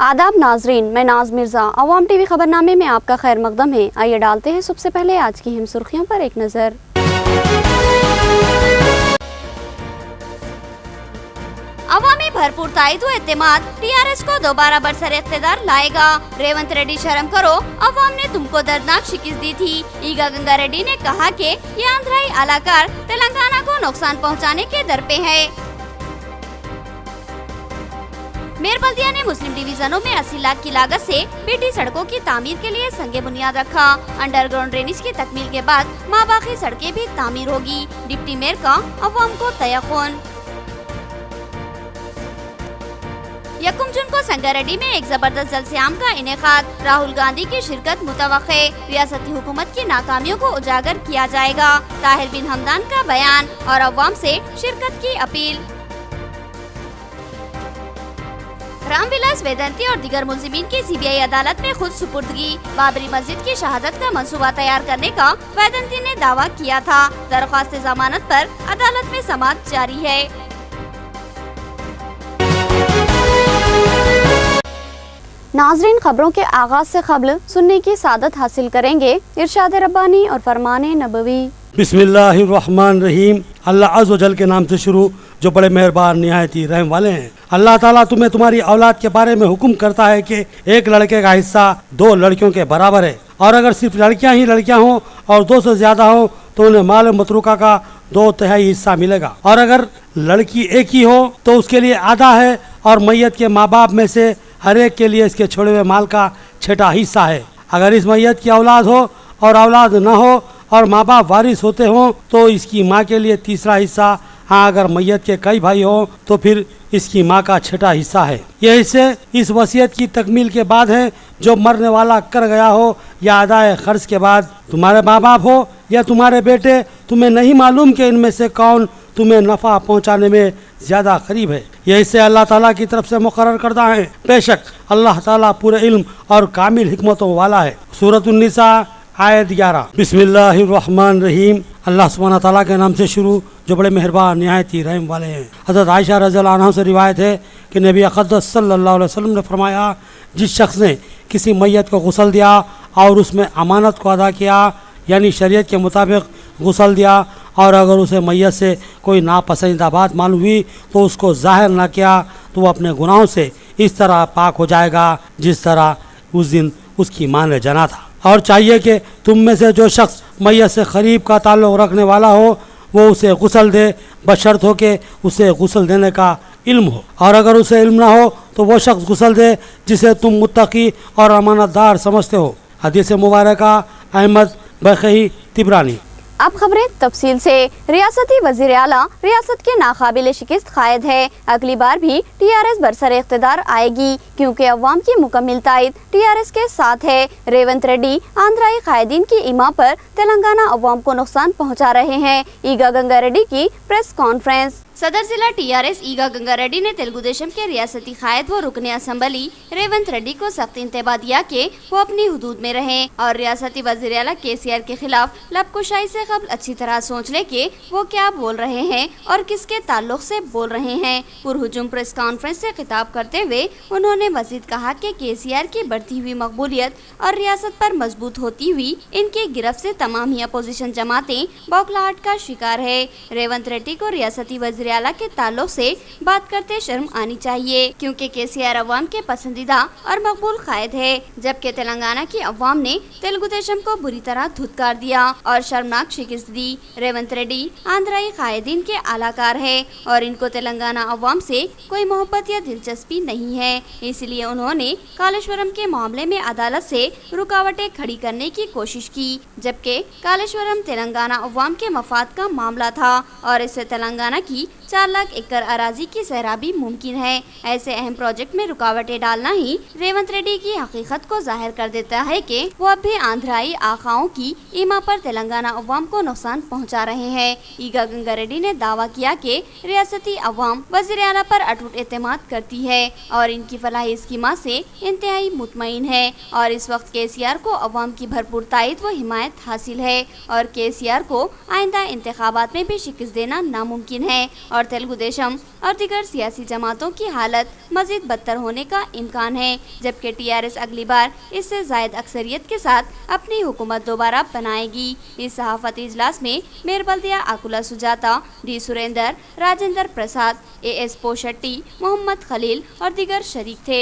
आदाब नाजरीन, मैं नाज मिर्ज़ा। अवाम टीवी खबरनामे में आपका खैर मकदम है। आइए डालते हैं सबसे पहले आज की अहम सुर्खियों पर एक नज़र। अवामी भरपूर ताईद व एतमाद टीआरएस को दोबारा बरसर इख्तिदार लाएगा। रेवंत रेड्डी शर्म करो, अवाम ने तुमको दर्दनाक शिकस्त दी थी। ईगा गंगा रेड्डी ने कहा कि ये आंध्राई अलाकार तेलंगाना को नुकसान पहुंचाने के दर पे है। मेयर बल्दिया ने मुस्लिम डिवीजनों में 80 लाख की लागत से बीटी सड़कों की तामीर के लिए संगे बुनियाद रखा। अंडरग्राउंड ड्रेनेज की तकमील के बाद माबाकी सड़कें भी तामीर होगी। डिप्टी मेयर का अवाम को तयक़ुन। यकम जून को संगारेड्डी में एक जबरदस्त जलसे-आम का इनेकाद। राहुल गांधी की शिरकत मुतवक्के। रियासती हुकूमत की नाकामियों को उजागर किया जाएगा। ताहिर बिन हमदान का बयान और अवाम से शिरकत की अपील। रामविलास वेदंती और दीगर मुल्जिमीन की सीबीआई अदालत में खुद सुपुर्दगी। बाबरी मस्जिद की शहादत का मंसूबा तैयार करने का वेदंती ने दावा किया था। दरख्वास्त जमानत पर अदालत में समाअत जारी है। नाजरीन, खबरों के आगाज से कबल सुनने की सादत हासिल करेंगे इरशाद रब्बानी और फरमाने नबवी। बिस्मिल्लाहिर्रहमानिर्रहीम। अल्लाह अज़्ज़ व जल के नाम से शुरू जो बड़े मेहरबान निहायत ही रहम वाले हैं। अल्लाह ताला तुम्हें तुम्हारी औलाद के बारे में हुक्म करता है कि एक लड़के का हिस्सा 2 लड़कियों के बराबर है, और अगर सिर्फ लड़कियां ही लड़कियां हों और 2 से ज्यादा हो तो उन्हें माल मतरूका का 2/3 हिस्सा मिलेगा, और अगर लड़की एक ही हो तो उसके लिए आधा है, और मैयत के माँ बाप में से हर एक के लिए इसके छोड़े हुए माल का 6ठा हिस्सा है। अगर इस मैयत की औलाद हो और औलाद न हो और माँ बाप वारिस होते हों तो इसकी माँ के लिए 3रा हिस्सा। हाँ, अगर मैयत के कई भाई हों तो फिर इसकी माँ का 6ठा हिस्सा है। ये हिस्से इस वसीयत की तकमील के बाद है जो मरने वाला कर गया हो या अदाए खर्च के बाद। तुम्हारे माँ बाप हो या तुम्हारे बेटे, तुम्हें नहीं मालूम कि इनमें से कौन तुम्हें नफ़ा पहुँचाने में ज़्यादा करीब है। ये हिस्से अल्लाह ताला की तरफ से मुकर्रर करदा है। बेशक अल्लाह ताला पूरे इल्म और कामिल हिकमतों वाला है। सूरत उन्निसा आयत 11। बिस्मिल्लाहिर्रहमानिर्रहीम। अल्लाह सुब्हानहू तआला के नाम से शुरू जो बड़े मेहरबान निहायत ही रहम वाले हैं। हज़रत आयशा रज़ियल्लाहु अन्हा से रिवायत है कि नबी अक़दस सल्लल्लाहु अलैहि वसल्लम ने फरमाया, जिस शख्स ने किसी मैयत को गुस्ल दिया और उसमें अमानत को अदा किया, यानी शरीयत के मुताबिक गुस्ल दिया, और अगर उसे मैयत से कोई नापसंदीदा बात मालूम हुई तो उसको ज़ाहिर ना किया तो वह अपने गुनाहों से इस तरह पाक हो जाएगा जिस तरह उस दिन उसकी माँ ने जना था। और चाहिए कि तुम में से जो शख्स मैयत से करीब का ताल्लुक़ रखने वाला हो वो उसे गुस्ल दे, बशर्त हो कि उसे गुस्ल देने का इल्म हो, और अगर उसे इल्म ना हो तो वो शख्स गुस्ल दे जिसे तुम मुत्तकी और अमानतदार समझते हो। हदीस मुबारका अहमद बखई तिबरानी। अब खबरें तफसील से। रियासती वज़ीर आला रियासत के नाकाबिल शिकस्त कायद है। अगली बार भी टीआरएस बरसर इख्तिदार आएगी क्योंकि अवाम की मुकम्मल तायद टीआरएस के साथ है। रेवंत रेड्डी आंध्राई कायदीन की इमा पर तेलंगाना अवाम को नुकसान पहुंचा रहे हैं। ईगा गंगा रेड्डी की प्रेस कॉन्फ्रेंस। सदर जिला टीआरएस ईगा गंगा रेड्डी ने तेलुगु देशम के रियासती कायद व रुकने असम्बली रेवंत रेड्डी को सख्त इंतबाह दिया कि वो अपनी हुदूद में रहें और रियासती वज़ीर आला केसीआर के खिलाफ लबकुशाई से कबल अच्छी तरह सोच ले कि वो क्या बोल रहे हैं और किसके ताल्लुक से बोल रहे हैं। पुरहुजूम प्रेस कॉन्फ्रेंस से खिताब करते हुए उन्होंने मजीद कहा कि केसीआर की बढ़ती हुई मकबूलियत और रियासत पर मजबूत होती हुई इनकी गिरफ्त से तमाम ही अपोजिशन जमातें बौखलाहट का शिकार है। रेवंत रेड्डी को रियासती वज़ीर आला के ताल्लुक से बात करते शर्म आनी चाहिए क्योंकि केसीआर अवाम के पसंदीदा और मकबूल कायद है, जबकि तेलंगाना की अवाम ने तेलुगु देशम को बुरी तरह धुतकार दिया और शर्मनाक शिकस्त दी। रेवंत रेड्डी आंध्राई कायदीन के आलाकार है और इनको तेलंगाना अवाम से कोई मोहब्बत या दिलचस्पी नहीं है, इसलिए उन्होंने कालेश्वरम के मामले में अदालत से रुकावटें खड़ी करने की कोशिश की, जबकि कालेश्वरम तेलंगाना अवाम के मफाद का मामला था और इससे तेलंगाना की 4 लाख एकड़ अराजी की सैराबी मुमकिन है। ऐसे अहम प्रोजेक्ट में रुकावटें डालना ही रेवंत रेड्डी की हकीकत को जाहिर कर देता है कि वो अब भी आंध्राई आकाओं की ईमा पर तेलंगाना अवाम को नुकसान पहुंचा रहे हैं। ईगा गंगारेड्डी ने दावा किया कि रियासती अवाम वज़ीर आला पर अटूट एतमाद करती है और इनकी फलाही स्कीमा से इंतहाई मुतमईन है और इस वक्त केसीआर को अवाम की भरपूर तायद व हिमायत हासिल है और केसीआर को आइंदा इंतखाबात में भी शिकस्त देना नामुमकिन है और तेलुगु देशम और दीगर सियासी जमातों की हालत मजीद बदतर होने का इम्कान है, जबकि टीआरएस अगली बार इससे जायद अक्सरियत के साथ अपनी हुकूमत दोबारा बनाएगी। इस सहाफती इजलास में मेयर बल्दिया आकुला सुजाता, डी सुरेंदर, राजेंद्र प्रसाद, एएस पोशट्टी, मोहम्मद खलील और दीगर शरीक थे।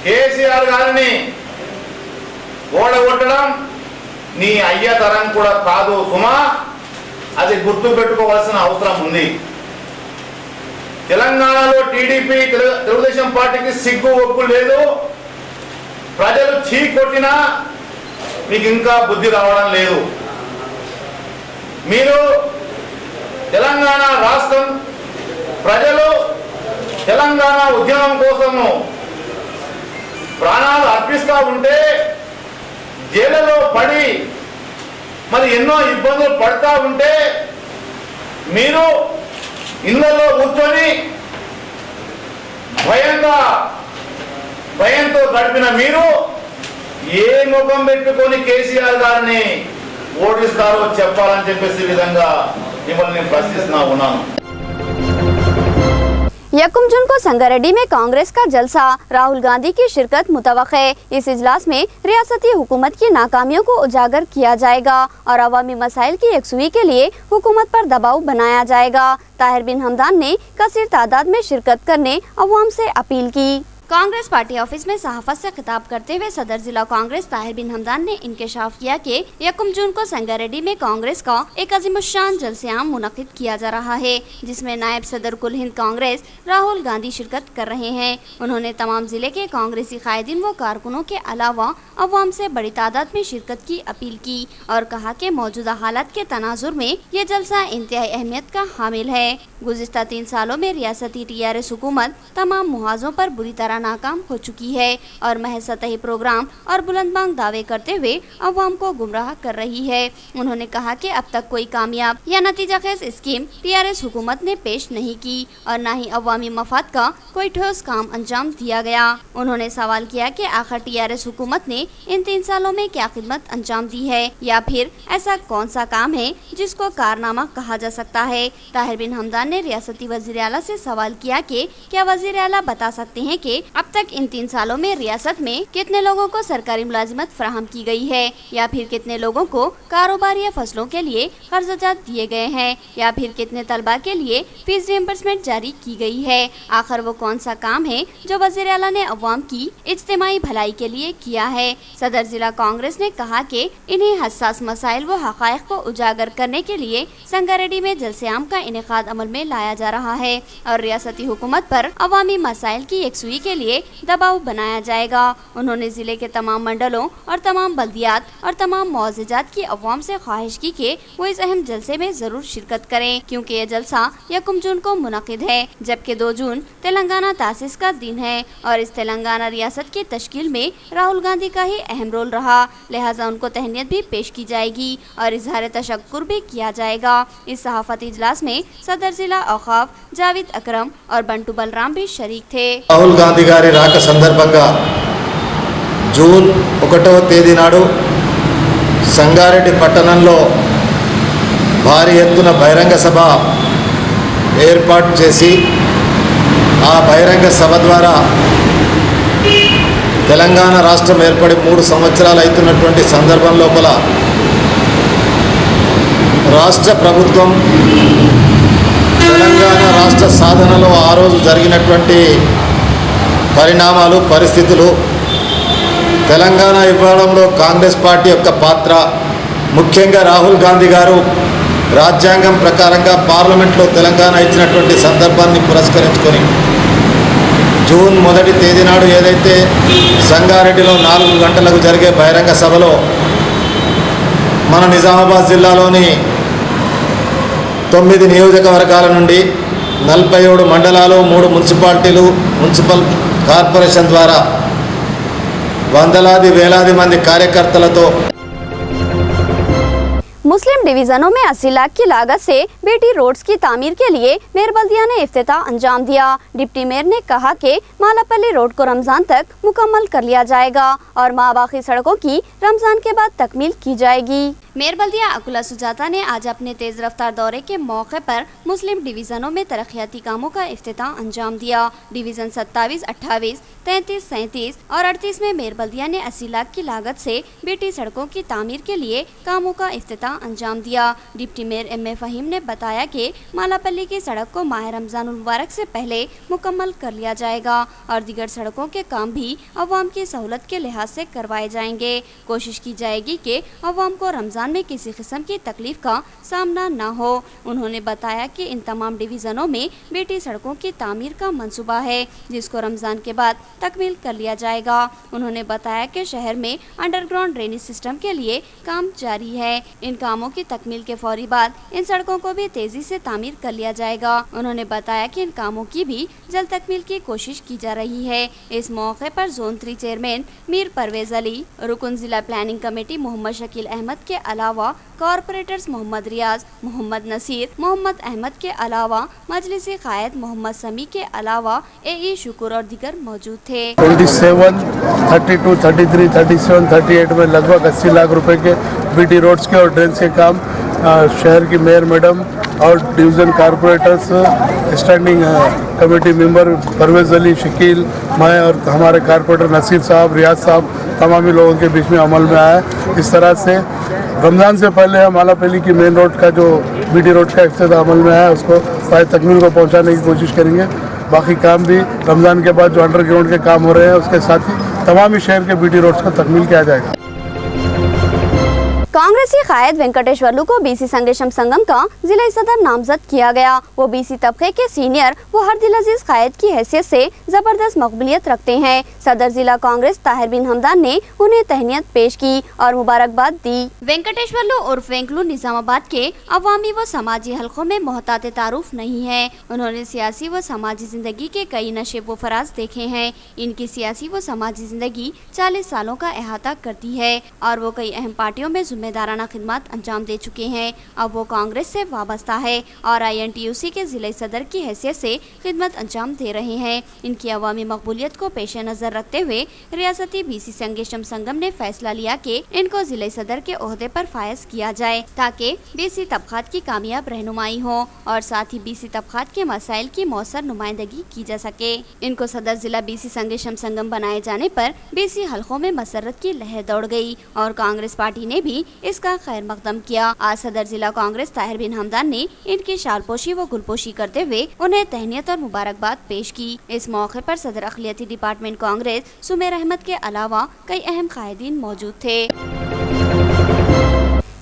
కేసీఆర్ గారిని ఓడగొట్టడం నీ అయ్య తరం కూడా కాదు సుమా, అది గుర్తు పెట్టుకోవాల్సిన అవసరం ఉంది. తెలంగాణలో టీడీపీ తెలుగుదేశం పార్టీకి సిగ్గు ఒప్పు లేదు. ప్రజలు చీ కొట్టినా మీకు ఇంకా బుద్ధి రావడం లేదు. మీరు తెలంగాణ రాష్ట్రం ప్రజలు తెలంగాణ ఉద్యమం కోసము ప్రాణాలు అర్పిస్తూ ఉంటే జైలులో పడి మరి ఎన్నో ఇబ్బందులు పడతా ఉంటే మీరు ఇళ్ళలో కూర్చొని భయంతో గడిపిన మీరు ఏ ముఖం పెట్టుకొని కేసీఆర్ గారిని ఓడిస్తారో చెప్పాలని చెప్పేసి విధంగా మిమ్మల్ని నేను ప్రశ్నిస్తున్నా ఉన్నాను. यकुम जून को संगारेड्डी में कांग्रेस का जलसा, राहुल गांधी की शिरकत मुतवक्के। इस इजलास में रियासती हुकूमत की नाकामियों को उजागर किया जाएगा और अवामी मसाइल की यकसुई के लिए हुकूमत पर दबाव बनाया जाएगा। ताहिर बिन हमदान ने कसीर तादाद में शिरकत करने अवाम से अपील की। कांग्रेस पार्टी ऑफिस में सहाफत से खिताब करते हुए सदर जिला कांग्रेस ताहिर बिन हमदान ने इंकशाफ किया कि 1 जून को संगारेड्डी में कांग्रेस का एक अजीमुश्शान जलसे-आम मुनक़िद किया जा रहा है, जिसमें नायब सदर कुल हिंद कांग्रेस राहुल गांधी शिरकत कर रहे हैं। उन्होंने तमाम जिले के कांग्रेसी कायदीन व कारकुनों के अलावा अवाम से बड़ी तादाद में शिरकत की अपील की और कहा कि मौजूदा हालात के तनाजुर में ये जलसा इंतहाई अहमियत का हामिल है। गुज़िश्ता 3 सालों में रियासती टीआरएस हुकूमत तमाम मुहाज़ों पर बुरी तरह नाकाम हो चुकी है और महज सतही प्रोग्राम और बुलंदबांग दावे करते हुए अवाम को गुमराह कर रही है। उन्होंने कहा कि अब तक कोई कामयाब या नतीजा खेज स्कीम टीआरएस हुकूमत ने पेश नहीं की और न ही अवामी मफाद का कोई ठोस काम अंजाम दिया गया। उन्होंने सवाल किया कि आखिर टीआरएस हुकूमत ने इन 3 सालों में क्या खिदमत अंजाम दी है या फिर ऐसा कौन सा काम है जिसको कारनामा कहा जा सकता है। ताहिर बिन हमदान ने रियासती वज़ीर आला से सवाल किया कि क्या वज़ीर आला बता सकते हैं कि अब तक इन 3 सालों में रियासत में कितने लोगों को सरकारी मुलाजिमत फराहम की गई है या फिर कितने लोगों को कारोबार या फसलों के लिए कर्जात दिए गए हैं या फिर कितने तलबा के लिए फीस रिएम्बर्समेंट जारी की गई है। आखिर वो कौन सा काम है जो वज़ीर आला ने अवाम की इज्तिमाई भलाई के लिए किया है। सदर जिला कांग्रेस ने कहा कि इन्हें हसास मसाइल व हक़ाइक़ को उजागर करने के लिए संगारेड्डी में जलसे-आम का इनेकाद अमल में लाया जा रहा है और रियासती हुकूमत पर अवामी मसाइल की यकसुई के लिए दबाव बनाया जाएगा। उन्होंने जिले के तमाम मंडलों और तमाम बल्दियात और तमाम मुआज़िजात की अवाम से ख्वाहिश की कि वो इस अहम जलसे में जरूर शिरकत करें, क्योंकि ये जलसा 1 जून को मुनक़िद है, जबकि 2 जून तेलंगाना तासीस का दिन है और इस तेलंगाना रियासत की तश्कील में राहुल गांधी का ही अहम रोल रहा, लिहाजा उनको तहनीत भी पेश की जाएगी और इजहार तशक्कुर भी किया जाएगा। इस सहाफती इजलास में सदर जिला औक़ाफ जावेद अकरम और बंटू बलराम भी शरीक थे। రాహుల్ గాంధీ గారి రాక సందర్భంగా జూన్ 1వ తేదీ నాడు సంగారెడ్డి పట్టణంలో భారీ ఎత్తున బహిరంగ సభ ఏర్పాటు చేసి ఆ బహిరంగ సభ ద్వారా తెలంగాణ రాష్ట్రం ఏర్పడి 3 సంవత్సరాలు అవుతున్నటువంటి సందర్భం లోపల రాష్ట్ర ప్రభుత్వం తెలంగాణ రాష్ట్ర సాధనలో ఆ రోజు జరిగినటువంటి పరిణామాలు పరిస్థితులు, తెలంగాణ ఇవ్వడంలో కాంగ్రెస్ పార్టీ యొక్క పాత్ర, ముఖ్యంగా రాహుల్ గాంధీ గారు రాజ్యాంగం ప్రకారంగా పార్లమెంట్లో తెలంగాణ ఇచ్చినటువంటి సందర్భాన్ని పురస్కరించుకొని జూన్ 1వ తేదీ నాడు ఏదైతే సంగారెడ్డిలో 4 గంటలకు జరిగే బహిరంగ సభలో మన నిజామాబాద్ జిల్లాలోని 9 నియోజకవర్గాల నుండి 47 మండలాలు 3 మున్సిపాలిటీలు మున్సిపల్ కార్పొరేషన్ ద్వారా వందలాది వేలాది మంది కార్యకర్తలతో मुस्लिम डिवीजनों में 80 लाख की लागत से बीटी रोड्स की तामीर के लिए मेयर बल्दिया ने इफ्तिताह अंजाम दिया। डिप्टी मेयर ने कहा कि मालापल्ली रोड को रमजान तक मुकम्मल कर लिया जाएगा और बाकी सड़कों की रमजान के बाद तकमील की जाएगी। मेयर बल्दिया अकुला सुजाता ने आज अपने तेज रफ्तार दौरे के मौके पर मुस्लिम डिवीजनों में तरक्याती कामों का इफ्तिताह अंजाम दिया। डिवीजन 27, 28, 33, 37 और 38 में मेयर बल्दिया ने 80 लाख की लागत से बीटी सड़कों की तामीर के लिए कामों का इफ्तिताह अंजाम दिया। Deputy mayor MA. फहीम ने बताया कि मालापल्ली की सड़क को माह रमजान मुबारक से पहले मुकम्मल कर लिया जाएगा और दीगर सड़कों के काम भी अवाम की सहूलत के लिहाज से करवाए जाएंगे। कोशिश की जाएगी कि अवाम को रमजान में किसी किस्म की तकलीफ का सामना न हो। उन्होंने बताया कि इन तमाम डिवीजनों में बीटी सड़कों की तामीर का मंसूबा है जिसको रमजान के बाद तकमील कर लिया जाएगा। उन्होंने बताया कि शहर में अंडरग्राउंड ड्रेनेज सिस्टम के लिए काम जारी है। इन कामों की तकमील के फौरी बाद इन सड़कों को भी तेजी से तामीर कर लिया जाएगा। उन्होंने बताया कि इन कामों की भी जल्द तकमील की कोशिश की जा रही है। इस मौके पर जोन 3 चेयरमैन मीर परवेज अली, रुकन जिला प्लानिंग कमेटी मोहम्मद शकील अहमद के अलावा कॉरपोरेटर्स मोहम्मद रियाज, मोहम्मद नसीर, मोहम्मद अहमद के अलावा मजलिसी कायद मोहम्मद समी के अलावा ए.ई. शुक्र और दीगर मौजूद थे। 27, 32, 33, 37, 38 में लगभग 80 लाख रुपए के बीटी रोड्स के और ड्रेन के काम शहर की मेयर मैडम और division corporators, standing committee member Parvez Ali, Shakeel, मैं और हमारे कॉरपोरेटर नसीर साहब, रियाज साहब, तमामी लोगों के बीच में अमल में आया। इस तरह से रमज़ान से पहले हम मालापल्ली की मेन रोड का जो बीटी रोड का इफ्तिताह अमल में आया उसको तकमील को पहुंचाने की कोशिश करेंगे। बाकी काम भी रमज़ान के बाद जो अंडरग्राउंड के काम हो रहे हैं उसके साथ ही तमामी शहर के बीटी रोड्स को तकमील किया जाएगा। कांग्रेसी कायद वेंकटेश्वरलू को बीसी संगेशम संगम का जिला सदर नामजद किया गया। वो बीसी तबके के सीनियर व हरदिल अजीज कायद की हैसियत से जबरदस्त मकबूलियत रखते हैं। सदर जिला कांग्रेस ताहिर बिन हमदान ने उन्हें तहनीत पेश की और मुबारकबाद दी। वेंकटेश्वरलू उर्फ वेंकलू निजामाबाद के अवामी व समाजी हलकों में मोहतात तारुफ नहीं है। उन्होंने सियासी व समाजी जिंदगी के कई नशेब व फराज देखे हैं। इनकी सियासी व समाजी जिंदगी 40 सालों का अहाता करती है और वो कई अहम पार्टियों में जिम्मेदाराना खिदमत अंजाम दे चुके हैं। अब वो कांग्रेस से वाबस्ता है और INTUC के जिला सदर की हैसियत से खिदमत अंजाम दे रहे हैं। इनकी अवामी मकबूलियत को पेश नज़र रखते हुए रियासती बीसी संगेशम संगम ने फैसला लिया कि इनको जिला सदर के ओहदे पर फायज किया जाए ताकि बीसी तबकात की कामयाब रहनुमाई हो और साथ ही बीसी तबकात के मसाइल की मौसर नुमाइंदगी की जा सके। इनको सदर जिला बीसी संगेशम संगम बनाए जाने पर बीसी हलकों में मसरत की लहर दौड़ गई और कांग्रेस पार्टी ने भी इसका खैर मकदम किया। आज सदर जिला कांग्रेस ताहिर बिन हमदान ने इनकी शालपोशी व गुलपोशी करते हुए उन्हें तहनीत और मुबारकबाद पेश की। इस मौके पर सदर अखिलियती डिपार्टमेंट कांग्रेस सुमेर अहमद के अलावा कई अहम कायदीन मौजूद थे।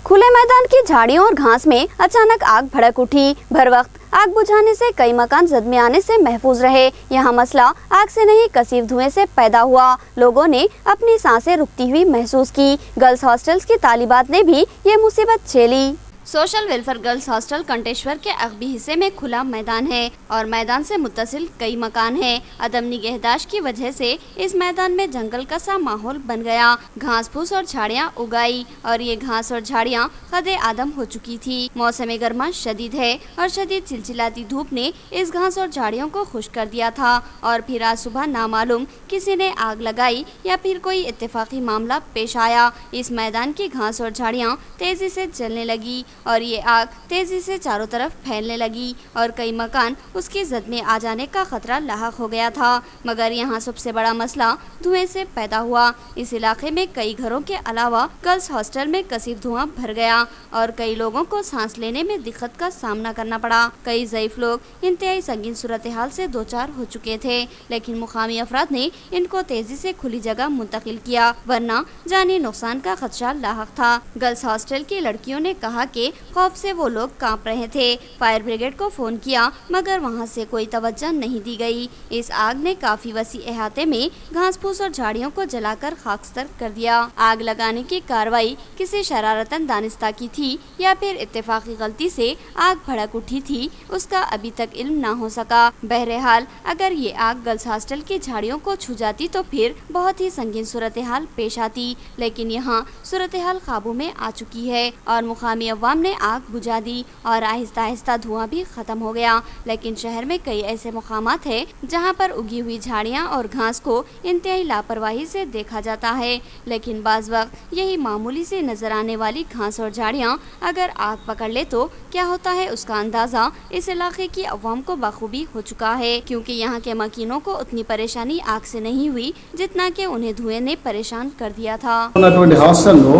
खुले मैदान की झाड़ियों और घास में अचानक आग भड़क उठी। भर वक्त आग बुझाने से कई मकान जद में आने से महफूज रहे। यहाँ मसला आग से नहीं कसीफ धुएं से पैदा हुआ। लोगों ने अपनी सांसें रुकती हुई महसूस की। गर्ल्स हॉस्टल्स की तालिबात ने भी ये मुसीबत झेली। सोशल वेलफेयर गर्ल्स हॉस्टल कंटेश्वर के अगबी हिस्से में खुला मैदान है और मैदान से मुत्तसिल कई मकान हैं। अदम निगहदाश्त की वजह से इस मैदान में जंगल का सा माहौल बन गया। घास फूस और झाड़ियां उगाई और ये घास और झाड़ियां खदे आदम हो चुकी थी। मौसम गर्मा शदीद है और शदीद चिलचिलाती धूप ने इस घास और झाड़ियों को खुश्क कर दिया था और फिर आज सुबह नामालूम किसी ने आग लगाई या फिर कोई इत्तेफाकी मामला पेश आया। इस मैदान की घास और झाड़ियां तेजी से जलने लगी और ये आग तेजी से चारों तरफ फैलने लगी और कई मकान उसकी जद में आ जाने का खतरा लाहक हो गया था। मगर यहाँ सबसे बड़ा मसला धुएं से पैदा हुआ। इस इलाके में कई घरों के अलावा गर्ल्स हॉस्टल में कसीफ धुआं भर गया और कई लोगों को सांस लेने में दिक्कत का सामना करना पड़ा। कई ज़ईफ लोग इंतहाई संगीन सूरत हाल से दो चार हो चुके थे, लेकिन मुकामी अफराद ने इनको तेजी से खुली जगह मुंतकिल किया, वरना जानी नुकसान का खदशा लाहक था। गर्ल्स हॉस्टल की लड़कियों ने कहा कि खौफ से वो लोग कांप रहे थे। फायर ब्रिगेड को फोन किया मगर वहां से कोई तवज्जो नहीं दी गई। इस आग ने काफी वसी अहाते में घास फूस और झाड़ियों को जलाकर खाकस्तर कर दिया। आग लगाने की कार्रवाई किसी शरारतन दानिस्ता की थी या फिर इत्तेफाकी गलती से आग भड़क उठी थी, उसका अभी तक इल्म ना हो सका। बहरहाल अगर ये आग गर्ल्स हॉस्टल की झाड़ियों को छू जाती तो फिर बहुत ही संगीन सूरत हाल पेश आती, लेकिन यहाँ सूरत हाल काबू में आ चुकी है और मुकामी अवाम ने आग बुझा दी और आहिस्ता आहिस्ता धुआं भी खत्म हो गया। लेकिन शहर में कई ऐसे मकामात है जहाँ पर उगी हुई झाड़ियाँ और घास को इंतहाई लापरवाही से देखा जाता है, लेकिन बाज वक्त यही मामूली से नजर आने वाली घास और झाड़ियाँ अगर आग पकड़ ले तो क्या होता है उसका अंदाजा इस इलाके की अवाम को बखूबी हो चुका है, क्योंकि यहाँ के मकीनों को उतनी परेशानी आग से नहीं हुई जितना कि उन्हें धुएं ने परेशान कर दिया था। ఉన్నటువంటి హాస్టల్లో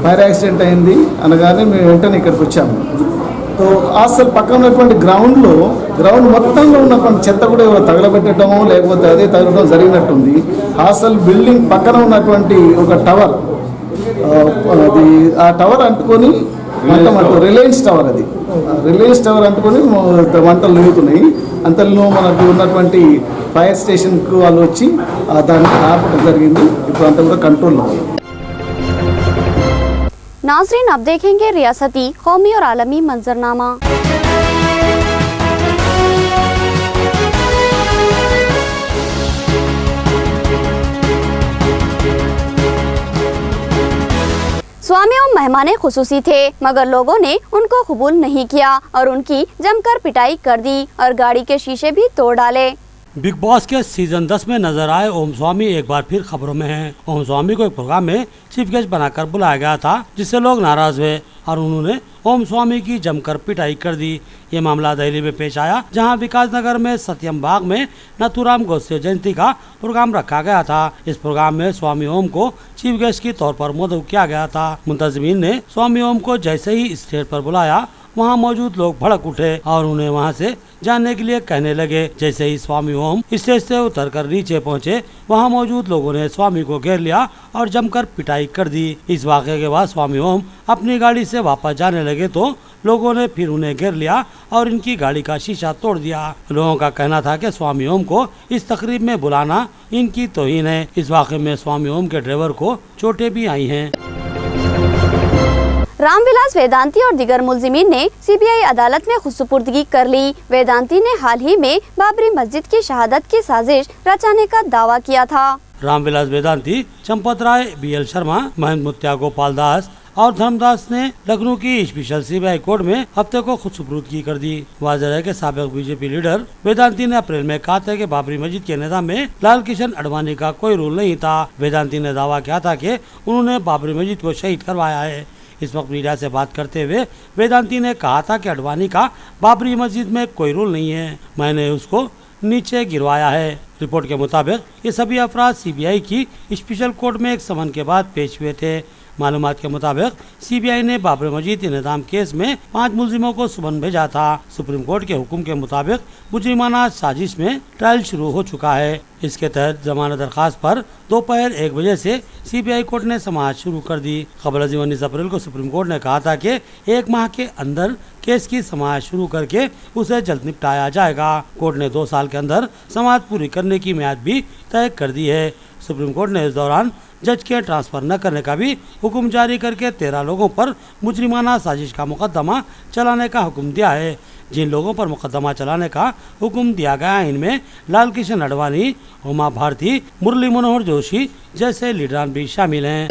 ఫైర్ యాక్సిడెంట్ అయింది అనగానే మేము వెంటనే ఇక్కడికి వచ్చాము. సో హాస్టల్ పక్కన ఉన్నటువంటి గ్రౌండ్ మొత్తంలో ఉన్నటువంటి చెత్త కూడా ఎవరో తగలబెట్టడమో లేకపోతే అదే తగలడం జరిగినట్టుంది. హాస్టల్ బిల్డింగ్ పక్కన ఉన్నటువంటి ఒక టవర్, అది ఆ టవర్ అంటుకొని మంట రిలయన్స్ టవర్, అది రిలయన్స్ టవర్ అంటుకొని మంటలు నిలుగుతున్నాయి. అంతలో మనకు ఉన్నటువంటి ఫైర్ స్టేషన్కు వాళ్ళు వచ్చి దాన్ని ఆపడం జరిగింది. ఇప్పుడు అంతా కూడా కంట్రోల్లో ఉంది. नाज़रीन, अब देखेंगे रियासती, कौमी और आलमी मंजरनामा। स्वामी ओम मेहमान खुसूसी थे मगर लोगों ने उनको कबूल नहीं किया और उनकी जमकर पिटाई कर दी और गाड़ी के शीशे भी तोड़ डाले। बिग बॉस के सीजन 10 में नजर आए ओम स्वामी एक बार फिर खबरों में हैं। ओम स्वामी को एक प्रोग्राम में चीफ गेस्ट बनाकर बुलाया गया था, जिससे लोग नाराज हुए और उन्होंने ओम स्वामी की जमकर पिटाई कर दी। ये मामला दिल्ली में पेश आया, जहां विकास नगर में सत्यम बाग में नथुराम गोडसे जयंती का प्रोग्राम रखा गया था। इस प्रोग्राम में स्वामी ओम को चीफ गेस्ट के तौर पर मदऊ किया गया था। मुंतजिमीन ने स्वामी ओम को जैसे ही स्टेज पर बुलाया, वहां मौजूद लोग भड़क उठे और उन्हें वहां से जाने के लिए कहने लगे। जैसे ही स्वामी ओम स्टेज से उतरकर नीचे पहुंचे, वहां मौजूद लोगों ने स्वामी को घेर लिया और जमकर पिटाई कर दी। इस वाक़े के बाद स्वामी ओम अपनी गाड़ी से वापस जाने लगे तो लोगों ने फिर उन्हें घेर लिया और इनकी गाड़ी का शीशा तोड़ दिया। लोगों का कहना था कि स्वामी ओम को इस तकरीब में बुलाना इनकी तौहीन है। इस वाक़े में स्वामी ओम के ड्राइवर को चोटें भी आई हैं। रामविलास वेदांती और दिगर मुलजिमीन ने सीबीआई अदालत में खुदसुपुर्दगी कर ली। वेदांती ने हाल ही में बाबरी मस्जिद की शहादत की साजिश रचाने का दावा किया था। रामविलास वेदांती, चंपत राय, BL शर्मा, महेंद्र मुत्या, गोपाल दास और धर्मदास ने लखनऊ की स्पेशल सीबीआई कोर्ट में हफ्ते को खुदसुपुर्दगी कर दी। वाज़ेह है कि साबिक बीजेपी लीडर वेदांती ने अप्रैल में कहा था कि बाबरी मस्जिद के निज़ाम में लाल कृष्ण आडवाणी का कोई रोल नहीं था। वेदांती ने दावा किया था कि उन्होंने बाबरी मस्जिद को शहीद करवाया है। इस वक्त मीडिया से बात करते हुए वेदांती ने कहा था कि आडवाणी का बाबरी मस्जिद में कोई रोल नहीं है, मैंने उसको नीचे गिरवाया है। रिपोर्ट के मुताबिक ये सभी अफराद सीबीआई की स्पेशल कोर्ट में एक समन के बाद पेश हुए थे। मालूमात के मुताबिक सीबीआई ने बाबरी मस्जिद इंतजाम केस में 5 मुलजिमों को सुमन भेजा था। सुप्रीम कोर्ट के हुक्म के मुताबिक मुजरिमाना साजिश में ट्रायल शुरू हो चुका है। इसके तहत जमानत दरखास्त पर दोपहर 1 बजे से सीबीआई कोर्ट ने समाअत शुरू कर दी। कबल 19 अप्रैल को सुप्रीम कोर्ट ने कहा था कि 1 माह के अंदर केस की समाअत शुरू करके उसे जल्द निपटाया जाएगा। कोर्ट ने 2 साल के अंदर समाअत पूरी करने की मियाद भी तय कर दी है। सुप्रीम कोर्ट ने इस दौरान जज के ट्रांसफर न करने का भी हुक्म जारी करके 13 लोगों पर मुजरिमाना साजिश का मुकदमा चलाने का हुक्म दिया है। जिन लोगों पर मुकदमा चलाने का हुक्म दिया गया है, इनमें लाल कृष्ण आडवाणी, उमा भारती, मुरली मनोहर जोशी जैसे लीडरान भी शामिल हैं।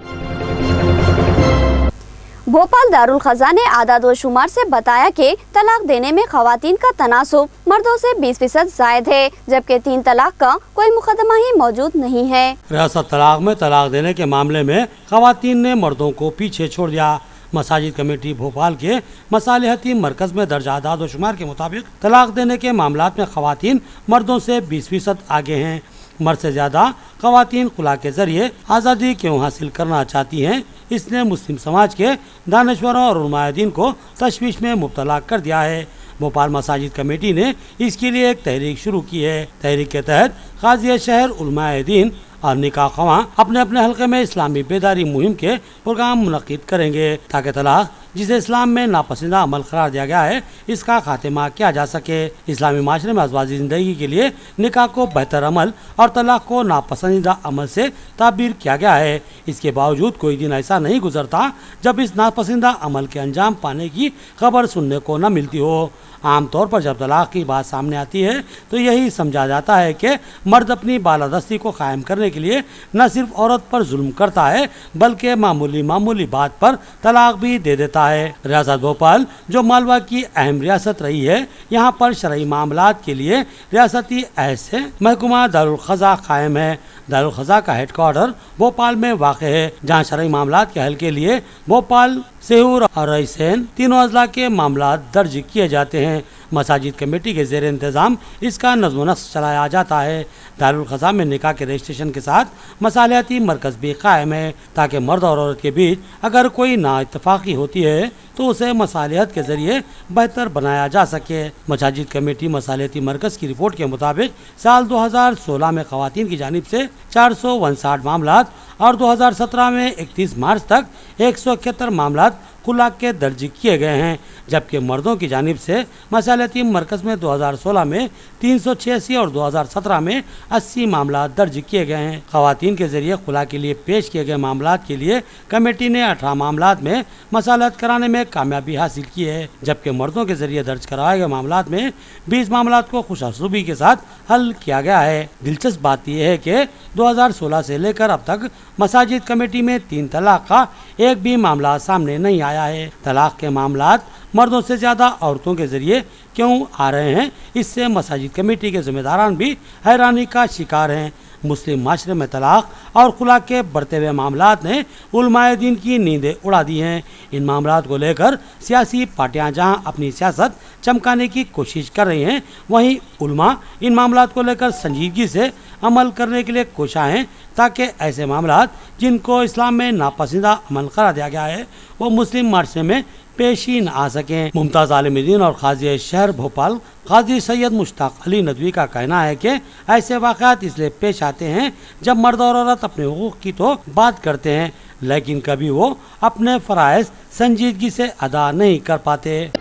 भोपाल दारुल खजा ने आदाद व शुमार से बताया कि तलाक देने में खवातीन का तनासुब मर्दों से 20% जायद है, जबकि 3 तलाक का कोई मुकदमा ही मौजूद नहीं है। रियासत तलाक में तलाक देने के मामले में खवातीन ने मर्दों को पीछे छोड़ दिया। मसाजिद कमेटी भोपाल के मसालिहती मरकज में दर्ज आदाद व शुमार के मुताबिक तलाक देने के मामलात में खवातीन मर्दों से 20% आगे हैं। मर्द से ज्यादा खवातीन खुला के जरिए आज़ादी क्यों हासिल करना चाहती हैं, इसने मुस्लिम समाज के दानश्वरों और उलमाए-ए-दीन को तशवीश में मुब्तला कर दिया है। भोपाल मसाजिद कमेटी ने इसके लिए एक तहरीक शुरू की है। तहरीक के तहत काज़ी शहर, उलमाए-ए-दीन और निकाह ख़वां अपने अपने हल्के में इस्लामी बेदारी मुहिम के प्रोग्राम मुनक़िद करेंगे ताकि तलाक जिसे इस्लाम में नापसंदीदा अमल करार दिया गया है, इसका खात्मा किया जा सके। इस्लामी माशरे में अज़वाजी ज़िंदगी के लिए निकाह को बेहतर अमल और तलाक को नापसंदीदा अमल से ताबीर किया गया है। इसके बावजूद कोई दिन ऐसा नहीं गुजरता जब इस नापसंदीदा अमल के अंजाम पाने की खबर सुनने को न मिलती हो। आमतौर पर जब तलाक की बात सामने आती है तो यही समझा जाता है कि मर्द अपनी बालादस्ती को कायम करने के लिए न सिर्फ औरत पर जुल्म करता है बल्कि मामूली बात पर तलाक भी दे देता है। रियासत भोपाल जो मालवा की अहम रियासत रही है, यहाँ पर शरई मामलात के लिए रियासती ऐसे महकमा दारुल क़ज़ा कायम है। दारुल क़ज़ा का हेडक्वार्टर भोपाल में वाक़ है, जहाँ शरई मामलात के हल के लिए भोपाल, सेहूर और रईसैन तीनों अजला के मामलात दर्ज किए जाते हैं। मसाजिद कमेटी के ज़ेर इंतज़ाम इसका नज़्म नस्क़ चलाया जाता है। दारुल क़ज़ा में निकाह के रजिस्ट्रेशन के साथ मसालियाती मरकज़ भी कायम है, ताकि मर्द और औरत के बीच अगर कोई नाइत्तफ़ाक़ी होती है तो उसे मसालियत के ज़रिए बेहतर बनाया जा सके। मसाजिद कमेटी मसालियाती मरकज़ की रिपोर्ट के मुताबिक साल 2016 में ख़वातीन की जानिब से 459 मामलात और 2017 में 31 मार्च तक 171 मामलात खुला के दर्ज किए गए हैं, जबकि मर्दों की जानिब से मसालियाती मरकज़ में 2016 में 386 और 2017 में 80 मामला दर्ज किए गए हैं। ख़वातीन के ज़रिए खुला के लिए पेश किए गए मामलात के लिए कमेटी ने 18 मामलात में मसालत कराने में कामयाबी हासिल की है, जबकि मर्दों के ज़रिए दर्ज कराए गए मामलात में 20 मामलात को खुशअस्लूबी के साथ हल किया गया है। दिलचस्प बात यह है कि 2016 से लेकर अब तक मसाजिद कमेटी में 3 तलाक का एक भी मामला सामने नहीं आया है। तलाक के मामलात मर्दों से ज़्यादा औरतों के ज़रिए क्यों आ रहे हैं, इससे मसाजिद कमेटी के ज़िम्मेदारान भी हैरानी का शिकार हैं। मुस्लिम माशरे में तलाक और खुला के बढ़ते हुए मामलात ने उलमाए दीन की नींदें उड़ा दी हैं। इन मामलात को लेकर सियासी पार्टियां जहां अपनी सियासत चमकाने की कोशिश कर रही हैं, वहीं उलमा इन मामलात को लेकर संजीदगी से अमल करने के लिए कोशिश हैं, ताकि ऐसे मामलात जिनको इस्लाम में नापसंदीदा अमल करार दिया गया है वो मुस्लिम माशरे में पेश ही न आ सकें। मुमताज़ आलिम-ए-दीन और काज़ी शहर भोपाल काज़ी सैयद मुश्ताक अली नदवी का कहना है कि ऐसे वाक़यात इसलिए पेश आते हैं जब मर्द और औरत अपने हुकूक की तो बात करते हैं, लेकिन कभी वो अपने फ़राइज़ संजीदगी से अदा नहीं कर पाते।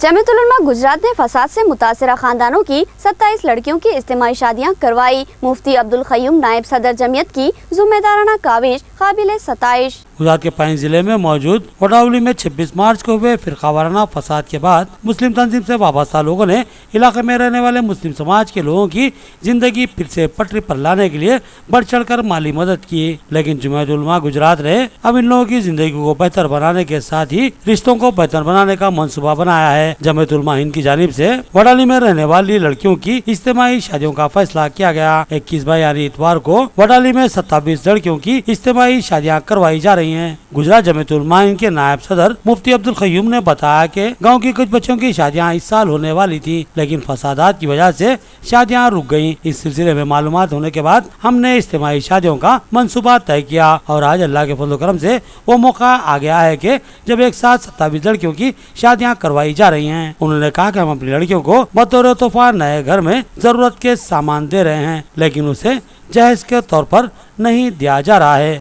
जमीयतुल उलमा गुजरात ने फसाद से मुतासिरा खानदानों की 27 लड़कियों की इज्तिमाई शादियां करवाई। मुफ्ती अब्दुल क़य्यूम नायब सदर जमीयत की ज़िम्मेदाराना काविश काबिल सताइश। गुजरात के पाइन जिले में मौजूद वडावली में 26 मार्च को हुए फिरकावाराना फसाद के बाद मुस्लिम तंजीम से वाबस्ता लोगों ने इलाके में रहने वाले मुस्लिम समाज के लोगों की जिंदगी फिर से पटरी पर लाने के लिए बढ़ चढ़ कर माली मदद की, लेकिन जमीयतुल उलमा गुजरात ने अब इन लोगों की जिंदगी को बेहतर बनाने के साथ ही रिश्तों को बेहतर बनाने का मंसूबा बनाया है। जमीयतुल उलमा हिंद की जानिब से वडाली में रहने वाली लड़कियों की इज्तिमाई शादियों का फैसला किया गया। 21 मई यानी इतवार को वडाली में 27 लड़कियों की इज्तिमाई शादियां करवाई जा रही हैं। गुजरात जमीयतुल उलमा हिंद के नायब सदर मुफ्ती अब्दुल क़य्यूम ने बताया कि गांव की कुछ बच्चों की शादियां इस साल होने वाली थी, लेकिन फसादात की वजह से शादियां रुक गयीं। इस सिलसिले में मालूमात होने के बाद हमने इज्तिमाई शादियों का मंसूबा तय किया और आज अल्लाह के फज़ल व करम से वो मौका आ गया है कि जब एक साथ 27 लड़कियों की शादियां करवाई जा रही हैं। उन्होंने कहा कि हम अपनी लड़कियों को बतौर तोहफा नए घर में जरूरत के सामान दे रहे हैं, लेकिन उसे जहेज के तौर पर नहीं दिया जा रहा है।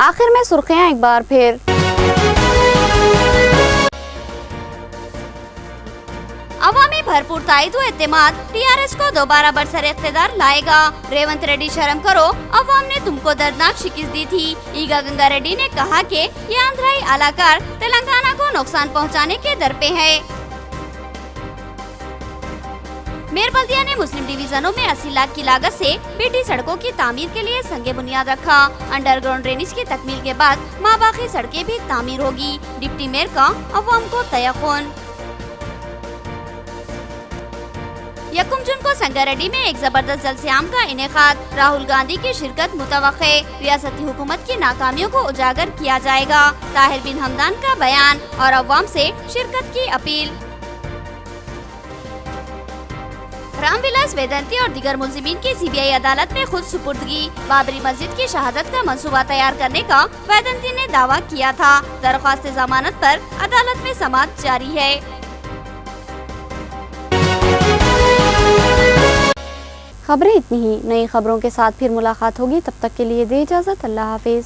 आखिर में सुर्खियां एक बार फिर। अवामी भरपूर ताईद व एतमाद टीआरएस को दोबारा बरसर इख्तिदार लाएगा। रेवंत रेड्डी शर्म करो, अवाम ने तुमको दर्दनाक शिकस्त दी थी। ईगा गंगा रेड्डी ने कहा कि ये आंध्राई अलाकार तेलंगाना को नुकसान पहुंचाने के दर पे है। मेयर बल्दिया ने मुस्लिम डिवीजनों में 80 लाख की लागत से बीटी सड़कों की तामीर के लिए संगे बुनियाद रखा। अंडरग्राउंड ड्रेनेज की तकमील के बाद माबाकी सड़कें भी तामीर होगी। डिप्टी मेयर का अवाम को तयक़ुन। 1 जून को संगारेड्डी में एक जबरदस्त जलसे-आम का इनेकाद। राहुल गांधी की शिरकत मुतवक्के। रियासती हुकूमत की नाकामियों को उजागर किया जाएगा। ताहिर बिन हमदान का बयान और अवाम से शिरकत की अपील। रामविलास वेदंती और दीगर मुल्जिमीन की सीबीआई अदालत में खुद सुपुर्दगी। बाबरी मस्जिद की शहादत का मंसूबा तैयार करने का वेदंती ने दावा किया था। दरख्वास्त जमानत पर अदालत में समाअत जारी है। खबरें इतनी ही। नई खबरों के साथ फिर मुलाकात होगी, तब तक के लिए दे इजाजत। अल्लाह हाफिज।